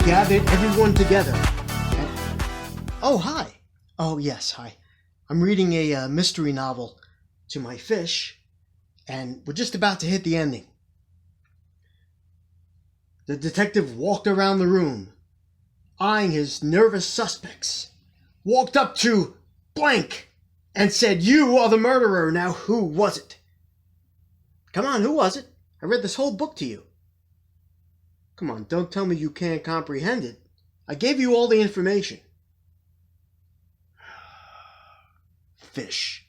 gathered everyone together. Oh, hi. Oh, yes, hi. I'm reading a mystery novel to my fish, and we're just about to hit the ending. The detective walked around the room, eyeing his nervous suspects, walked up to blank, and said, "You are the murderer. Now, who was it?" "Come on, who was it? I read this whole book to you." "Come on, don't tell me you can't comprehend it. I gave you all the information." Fish.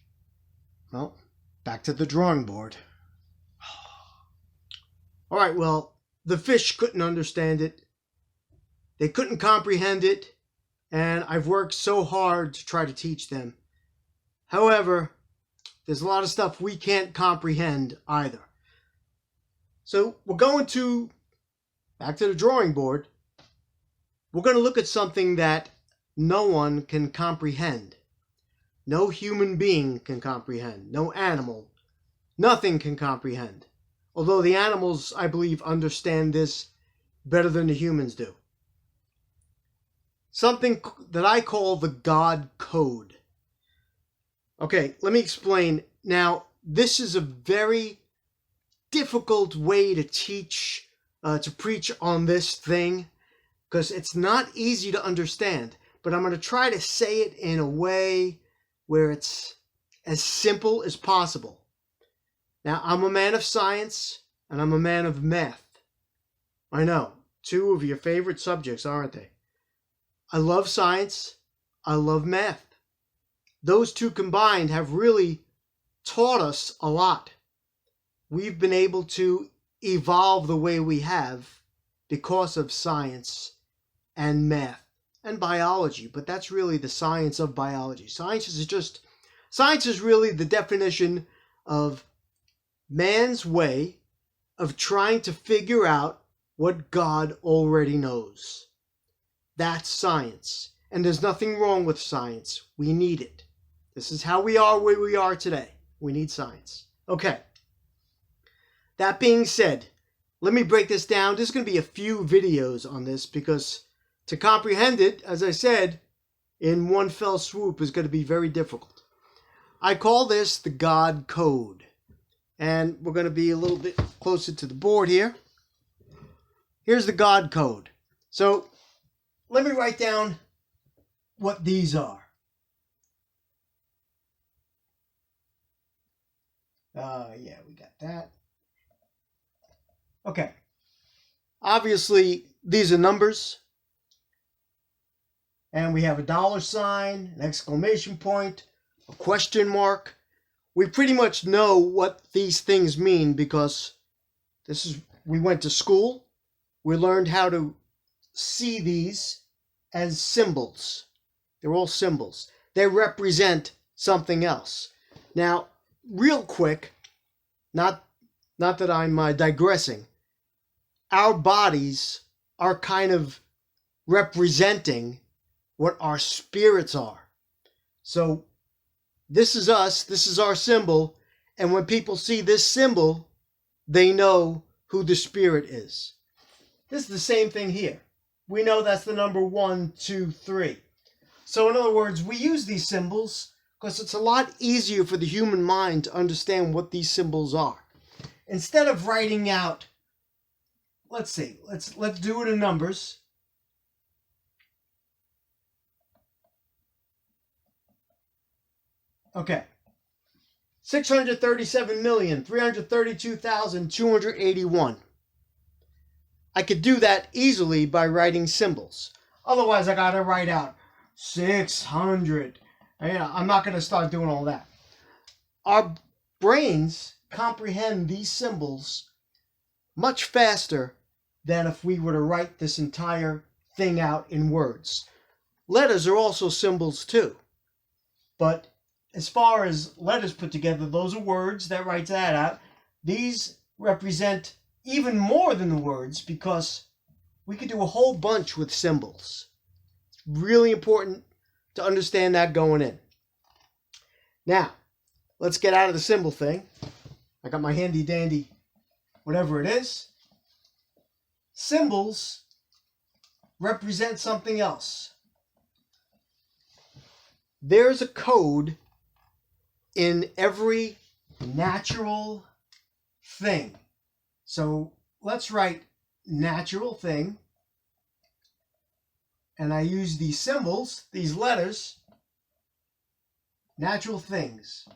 Well, back to the drawing board. All right, well, the fish couldn't understand it. They couldn't comprehend it, and I've worked so hard to try to teach them. However, there's a lot of stuff we can't comprehend either. So we're going to, back to the drawing board, we're going to look at something that no one can comprehend. No human being can comprehend. No animal. Nothing can comprehend. Although the animals, I believe, understand this better than the humans do. Something that I call the God Code. Okay, let me explain. Now, this is a very difficult way to teach, to preach on this thing, because it's not easy to understand. But I'm going to try to say it in a way where it's as simple as possible. Now, I'm a man of science, and I'm a man of math. I know, two of your favorite subjects, aren't they? I love science. I love math. Those two combined have really taught us a lot. We've been able to evolve the way we have because of science and math and biology, but that's really the science of biology. Science is really the definition of man's way of trying to figure out what God already knows. That's science. And there's nothing wrong with science. We need it. This is how we are where we are today. We need science. Okay. That being said, let me break this down. There's going to be a few videos on this because to comprehend it, as I said, in one fell swoop is going to be very difficult. I call this the God Code. And we're going to be a little bit closer to the board here. Here's the God Code. So let me write down what these are. Yeah, we got that. Okay. Obviously, these are numbers. And we have a $sign, an exclamation point, a question mark. We pretty much know what these things mean because we went to school. We learned how to see these as symbols. They're all symbols. They represent something else. Now, real quick, not that I'm digressing, our bodies are kind of representing what our spirits are. So this is us, this is our symbol, and when people see this symbol, they know who the spirit is. This is the same thing here. We know that's the number 1, 2, 3. So in other words, we use these symbols because it's a lot easier for the human mind to understand what these symbols are. Instead of writing out, let's do it in numbers. Okay. 637,332,281. I could do that easily by writing symbols. Otherwise, I got to write out 600. I'm not going to start doing all that. Our brains comprehend these symbols much faster than if we were to write this entire thing out in words. Letters are also symbols too. But as far as letters put together, those are words. That writes that out. These represent even more than the words because we could do a whole bunch with symbols. It's really important to understand that going in. Now, let's get out of the symbol thing. I got my handy dandy, whatever it is. Symbols represent something else. There's a code in every natural thing. So let's write natural thing. And I use these symbols, these letters, natural things.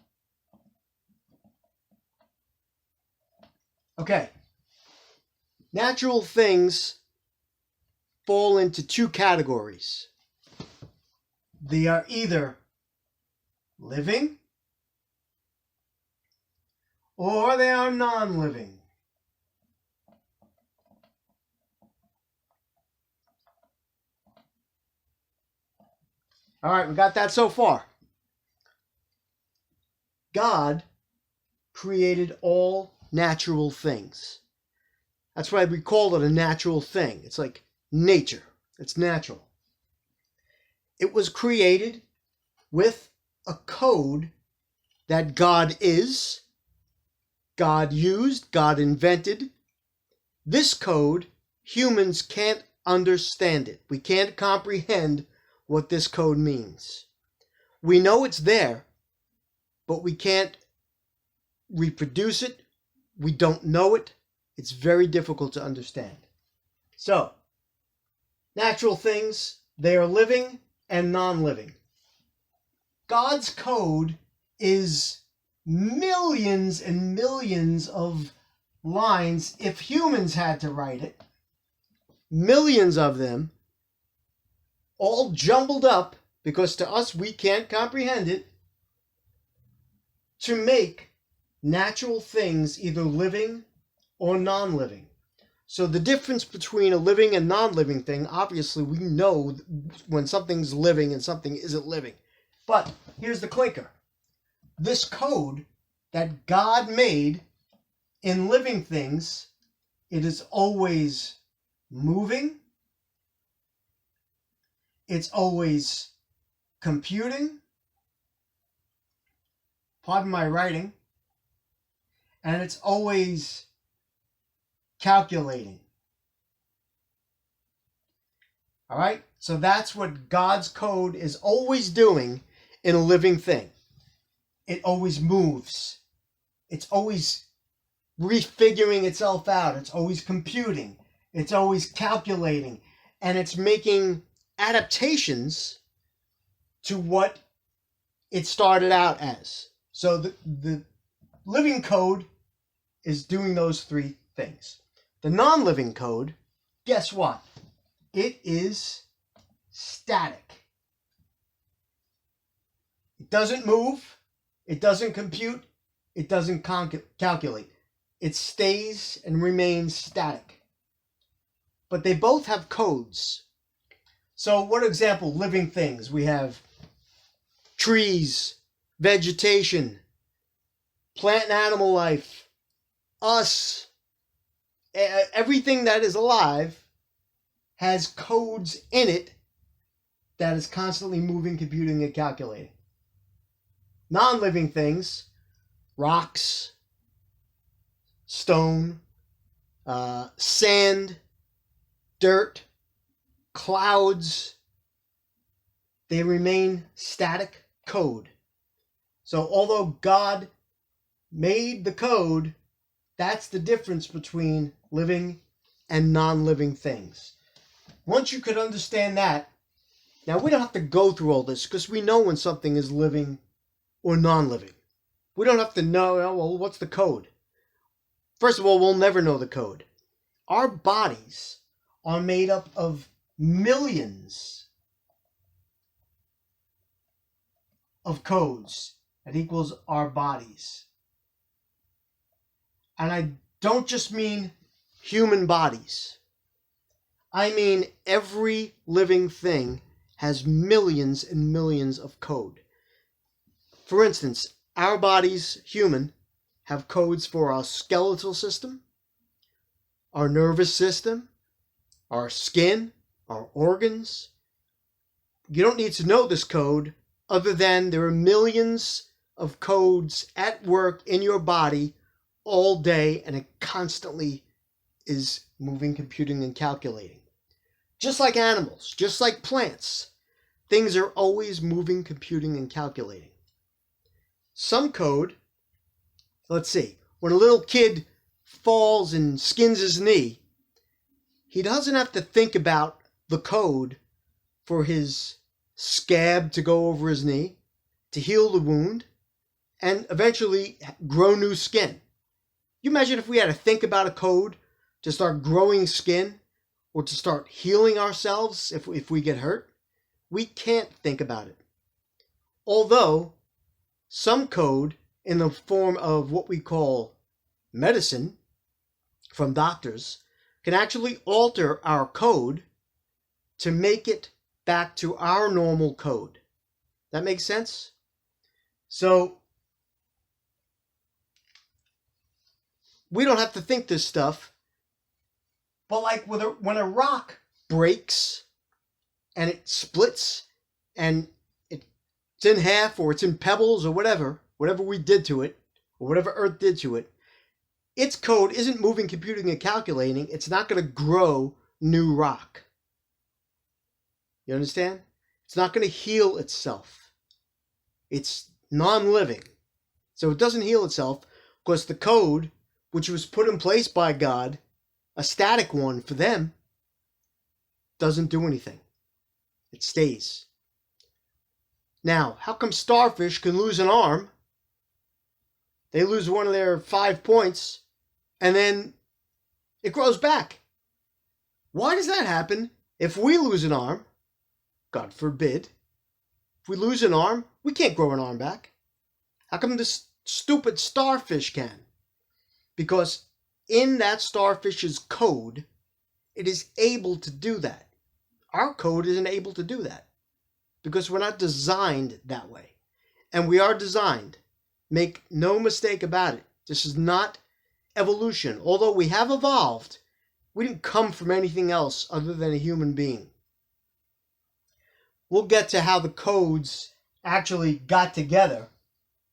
Okay. Natural things fall into two categories. They are either living or they are non-living. All right, we got that so far. God created all natural things. That's why we call it a natural thing. It's like nature. It's natural. It was created with a code that God is, God used, God invented. This code, humans can't understand it. We can't comprehend what this code means. We know it's there, but we can't reproduce it. We don't know it. It's very difficult to understand. So, natural things, they are living and non-living. God's code is millions and millions of lines. If humans had to write it, millions of them, all jumbled up, because to us we can't comprehend it, to make natural things either living or non-living. So the difference between a living and non-living thing, obviously we know when something's living and something isn't living. But here's the clinker. This code that God made in living things, it is always moving, it's always computing, pardon my writing, and it's always calculating. All right? So that's what God's code is always doing in a living thing. It always moves. It's always refiguring itself out. It's always computing. It's always calculating. And it's making adaptations to what it started out as. So the living code is doing those three things. The non-living code, guess what? It is static. It doesn't move. It doesn't compute. It doesn't calculate. It stays and remains static. But they both have codes. So what example, living things? We have trees, vegetation, plant and animal life, us. Everything that is alive has codes in it that is constantly moving, computing, and calculating. Non-living things, rocks, stone, sand, dirt, clouds, they remain static code. So although God made the code, that's the difference between living and non-living things. Once you could understand that, now we don't have to go through all this because we know when something is living or non-living. We don't have to know, well, what's the code? First of all, we'll never know the code. Our bodies are made up of millions of codes. That equals our bodies. And I don't just mean human bodies. I mean every living thing has millions and millions of code. For instance, our bodies, human, have codes for our skeletal system, our nervous system, our skin, our organs. You don't need to know this code other than there are millions of codes at work in your body all day, and it constantly is moving, computing, and calculating. Just like animals, just like plants, things are always moving, computing, and calculating. Some code, let's see, when a little kid falls and skins his knee, he doesn't have to think about the code for his scab to go over his knee, to heal the wound, and eventually grow new skin. You imagine if we had to think about a code to start growing skin or to start healing ourselves if we get hurt? We can't think about it. Although some code in the form of what we call medicine from doctors can actually alter our code to make it back to our normal code. That makes sense? So we don't have to think this stuff, but like when a rock breaks and it splits and it's in half or it's in pebbles or whatever we did to it or whatever Earth did to it, its code isn't moving, computing, and calculating. It's not going to grow new rock. You understand? It's not going to heal itself. It's non-living. So it doesn't heal itself because the code, which was put in place by God, a static one for them, doesn't do anything. It stays. Now, how come starfish can lose an arm? They lose one of their 5 points, and then it grows back. Why does that happen? If we lose an arm, God forbid, if we lose an arm, we can't grow an arm back. How come this stupid starfish can? Because in that starfish's code, it is able to do that. Our code isn't able to do that because we're not designed that way. And we are designed. Make no mistake about it. This is not evolution. Although we have evolved, we didn't come from anything else other than a human being. We'll get to how the codes actually got together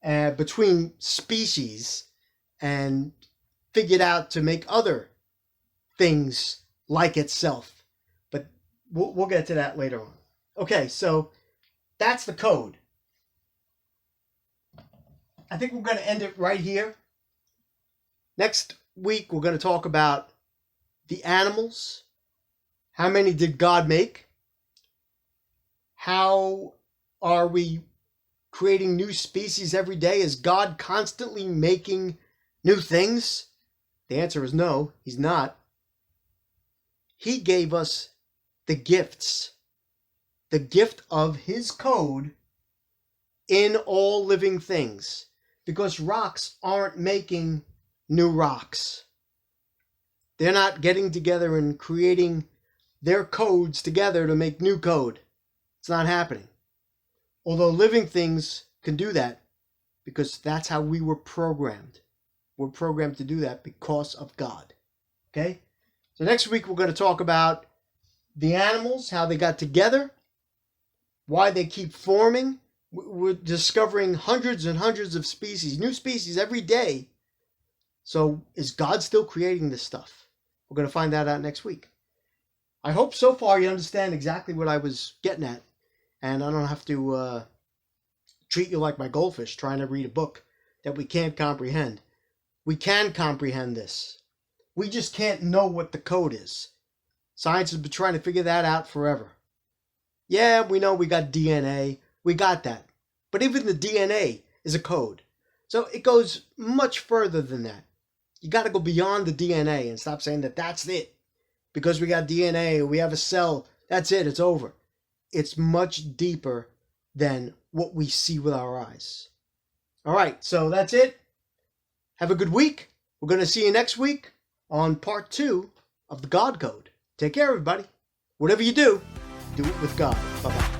between species and figured out to make other things like itself. But we'll get to that later on. Okay, so that's the code. I think we're going to end it right here. Next week, we're going to talk about the animals. How many did God make? How are we creating new species every day? Is God constantly making new things? The answer is no, he's not. He gave us the gifts, the gift of his code in all living things, because rocks aren't making new rocks. They're not getting together and creating their codes together to make new code. It's not happening. Although living things can do that because that's how we were programmed. We're programmed to do that because of God. Okay? So next week we're going to talk about the animals, how they got together, why they keep forming. We're discovering hundreds and hundreds of species, new species every day. So is God still creating this stuff? We're going to find that out next week. I hope so far you understand exactly what I was getting at. And I don't have to treat you like my goldfish trying to read a book that we can't comprehend. We can comprehend this. We just can't know what the code is. Science has been trying to figure that out forever. Yeah, we know we got DNA. We got that. But even the DNA is a code. So it goes much further than that. You got to go beyond the DNA and stop saying that that's it. Because we got DNA or we have a cell, that's it, it's over. It's much deeper than what we see with our eyes. All right, so that's it. Have a good week. We're going to see you next week on part 2 of the God Code. Take care, everybody. Whatever you do, do it with God. Bye-bye.